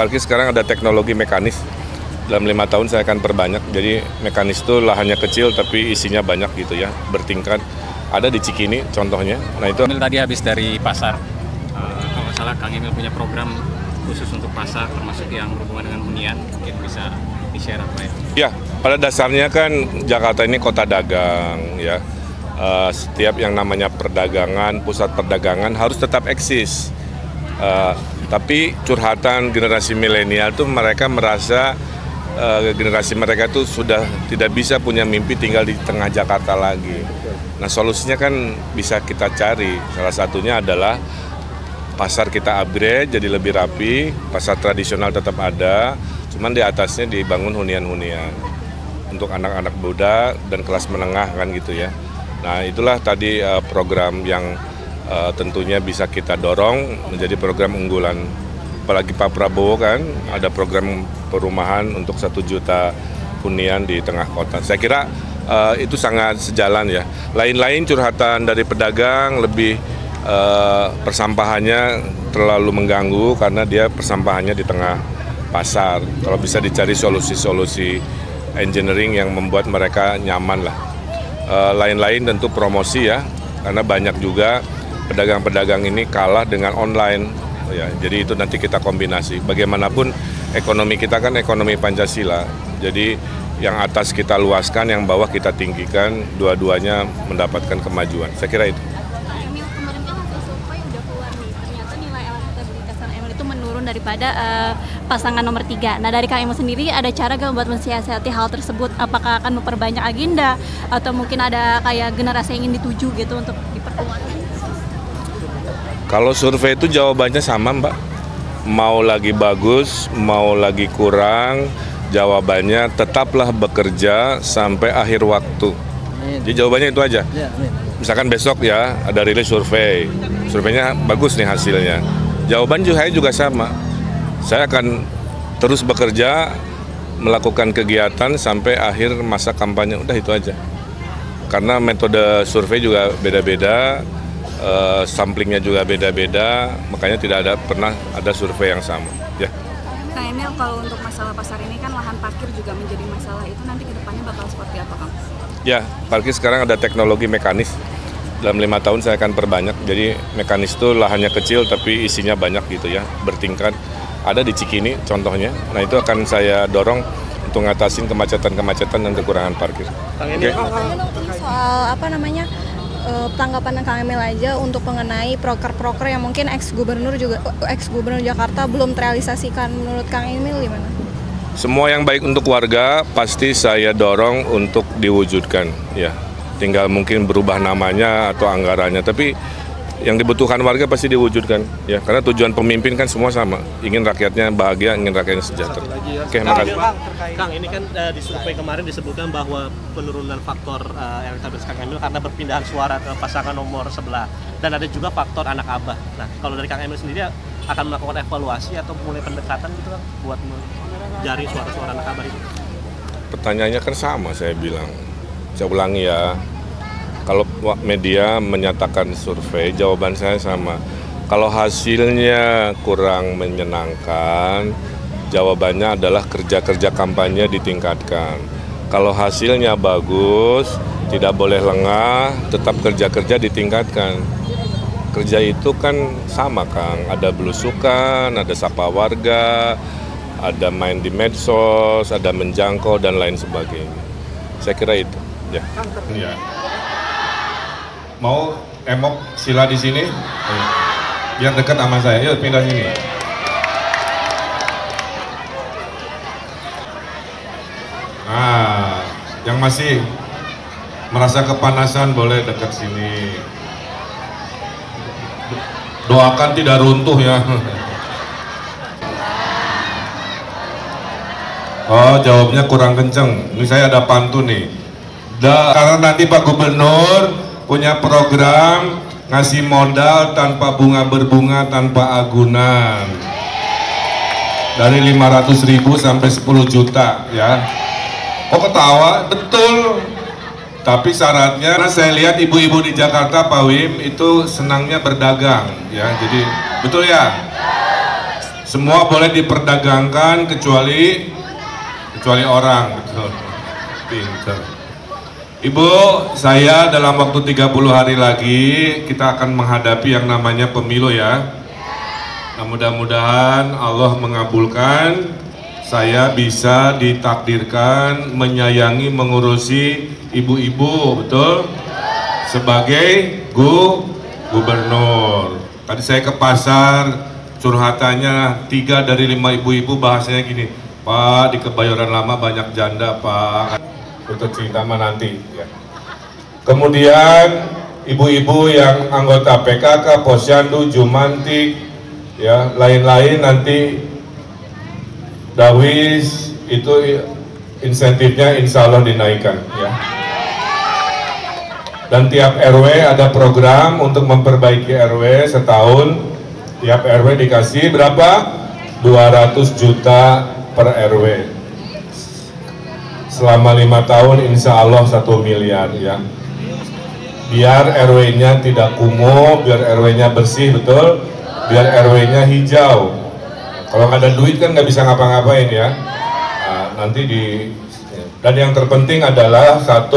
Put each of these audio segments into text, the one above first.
apalagi sekarang ada teknologi mekanis. Dalam 5 tahun saya akan perbanyak, jadi mekanis itu lahannya kecil tapi isinya banyak gitu ya, bertingkat. Ada di Cikini contohnya. Nah itu tadi habis dari pasar, kalau nggak salah Kang Emil punya program khusus untuk pasar, termasuk yang berhubungan dengan hunian, mungkin bisa di-share apa ya? Ya, pada dasarnya kan Jakarta ini kota dagang ya. Setiap yang namanya perdagangan, pusat perdagangan harus tetap eksis. Tapi curhatan generasi milenial tuh mereka merasa generasi mereka itu sudah tidak bisa punya mimpi tinggal di tengah Jakarta lagi. Nah solusinya kan bisa kita cari, salah satunya adalah pasar kita upgrade jadi lebih rapi, pasar tradisional tetap ada, cuman di atasnya dibangun hunian-hunian untuk anak-anak muda dan kelas menengah kan gitu ya. Nah itulah tadi program yang tentunya bisa kita dorong menjadi program unggulan. Apalagi Pak Prabowo kan ada program perumahan untuk 1 juta hunian di tengah kota. Saya kira itu sangat sejalan ya. Lain-lain curhatan dari pedagang lebih persampahannya terlalu mengganggu karena dia persampahannya di tengah pasar. Kalau bisa dicari solusi-solusi engineering yang membuat mereka nyaman lah. Lain-lain tentu promosi ya, karena banyak juga pedagang-pedagang ini kalah dengan online. Ya, jadi itu nanti kita kombinasi. Bagaimanapun ekonomi kita kan ekonomi Pancasila. Jadi yang atas kita luaskan, yang bawah kita tinggikan, dua-duanya mendapatkan kemajuan. Saya kira itu. Emil, kemarin kan hasil survei udah keluar nih. Ternyata nilai elektabilitas Kang Emil itu menurun daripada pasangan nomor 3. Nah dari Kang Emil sendiri ada cara gak buat mensiasati hal tersebut? Apakah akan memperbanyak agenda atau mungkin ada kayak generasi yang ingin dituju gitu untuk diperkuat? Kalau survei itu jawabannya sama Mbak, mau lagi bagus, mau lagi kurang, jawabannya tetaplah bekerja sampai akhir waktu. Jadi jawabannya itu aja. Misalkan besok ya ada rilis survei, surveinya bagus nih hasilnya. Jawaban saya juga sama, saya akan terus bekerja, melakukan kegiatan sampai akhir masa kampanye, udah itu aja. Karena metode survei juga beda-beda, samplingnya juga beda-beda, makanya tidak pernah ada survei yang sama. Ya. Kang Emil, kalau untuk masalah pasar ini kan lahan parkir juga menjadi masalah, itu nanti ke depannya bakal seperti apa Kang? Ya, parkir sekarang ada teknologi mekanis. Dalam 5 tahun saya akan perbanyak, jadi mekanis itu lahannya kecil tapi isinya banyak gitu ya, bertingkat. Ada di Cikini contohnya, nah itu akan saya dorong untuk ngatasin kemacetan-kemacetan dan kekurangan parkir. Oke. Ini soal apa namanya? Tanggapan Kang Emil aja untuk mengenai proker-proker yang mungkin ex-gubernur Jakarta belum terrealisasikan, menurut Kang Emil gimana? Semua yang baik untuk warga pasti saya dorong untuk diwujudkan ya. Tinggal mungkin berubah namanya atau anggarannya, tapi yang dibutuhkan warga pasti diwujudkan ya, karena tujuan pemimpin kan semua sama, ingin rakyatnya bahagia, ingin rakyatnya sejahtera. Oke, makasih. Kang, ini kan di survei kemarin disebutkan bahwa penurunan faktor elektabilitas Kang Emil karena perpindahan suara ke pasangan nomor sebelah, dan ada juga faktor anak abah. Nah, kalau dari Kang Emil sendiri akan melakukan evaluasi atau mulai pendekatan gitu kan buat mencari suara-suara anak abah itu? Pertanyaannya kan sama, saya bilang. Saya ulangi ya. Kalau media menyatakan survei, jawaban saya sama. Kalau hasilnya kurang menyenangkan, jawabannya adalah kerja-kerja kampanye ditingkatkan. Kalau hasilnya bagus, tidak boleh lengah, tetap kerja-kerja ditingkatkan. Kerja itu kan sama Kang, ada belusukan, ada sapa warga, ada main di medsos, ada menjangkau dan lain sebagainya. Saya kira itu. Ya. Ya. Mau emok sila di sini, biar dekat sama saya. Yuk pindah sini. Nah, yang masih merasa kepanasan boleh dekat sini. Doakan tidak runtuh ya. Oh, jawabnya kurang kenceng. Ini saya ada pantun nih. Karena nanti Pak Gubernur punya program ngasih modal tanpa bunga berbunga, tanpa agunan, dari 500.000 sampai 10 juta ya. Oh ketawa, betul. Tapi syaratnya, karena saya lihat ibu-ibu di Jakarta Pak Wim itu senangnya berdagang ya, jadi betul ya. Semua boleh diperdagangkan kecuali orang, betul. Pinter. Ibu, saya dalam waktu 30 hari lagi kita akan menghadapi yang namanya pemilu ya. Nah, mudah-mudahan Allah mengabulkan saya bisa ditakdirkan menyayangi, mengurusi ibu-ibu, betul? Sebagai gubernur. Tadi saya ke pasar, curhatannya 3 dari 5 ibu-ibu bahasanya gini, Pak, di Kebayoran Lama banyak janda, Pak. Itu cerita mah nanti ya. Kemudian ibu-ibu yang anggota PKK, Posyandu, Jumantik, ya, lain-lain nanti Dawis itu insentifnya insya Allah dinaikkan ya. Dan tiap RW ada program untuk memperbaiki RW setahun. Tiap RW dikasih berapa? 200 juta per RW. Selama 5 tahun insya Allah 1 miliar ya. Biar RW-nya tidak kumuh, biar RW-nya bersih, betul. Biar RW-nya hijau. Kalau nggak ada duit kan nggak bisa ngapa-ngapain ya. Nah, dan yang terpenting adalah 1,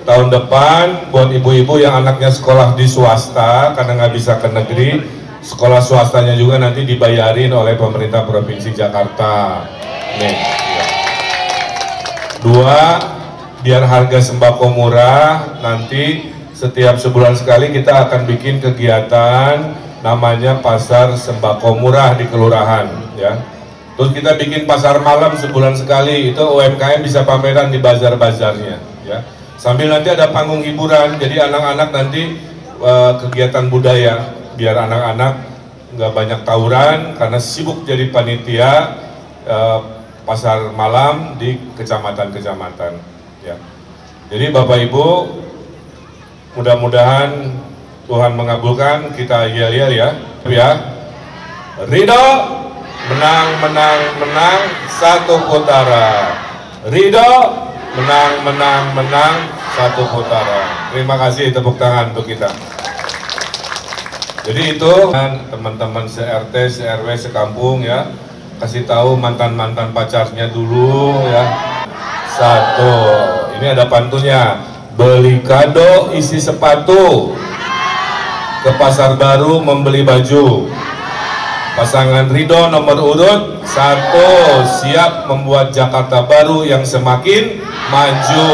tahun depan buat ibu-ibu yang anaknya sekolah di swasta karena nggak bisa ke negeri, sekolah swastanya juga nanti dibayarin oleh pemerintah Provinsi Jakarta. Nih. 2, biar harga sembako murah, nanti setiap sebulan sekali kita akan bikin kegiatan namanya pasar sembako murah di kelurahan ya. Terus kita bikin pasar malam sebulan sekali, itu UMKM bisa pameran di bazar-bazarnya ya. Sambil nanti ada panggung hiburan, jadi anak-anak nanti kegiatan budaya, biar anak-anak nggak banyak tawuran karena sibuk jadi panitia pasar malam di kecamatan-kecamatan ya. Jadi Bapak Ibu, mudah-mudahan Tuhan mengabulkan, kita yel-yel ya. Ridho, menang, menang, menang, 1 putaran. Ridho, menang, menang, menang, 1 putaran. Terima kasih, tepuk tangan untuk kita. Jadi itu teman-teman se-RT, se-RW, sekampung ya, kasih tahu mantan-mantan pacarnya dulu ya. 1, ini ada pantunnya, beli kado isi sepatu, ke pasar baru membeli baju. Pasangan Ridho nomor urut 1, siap membuat Jakarta baru yang semakin maju.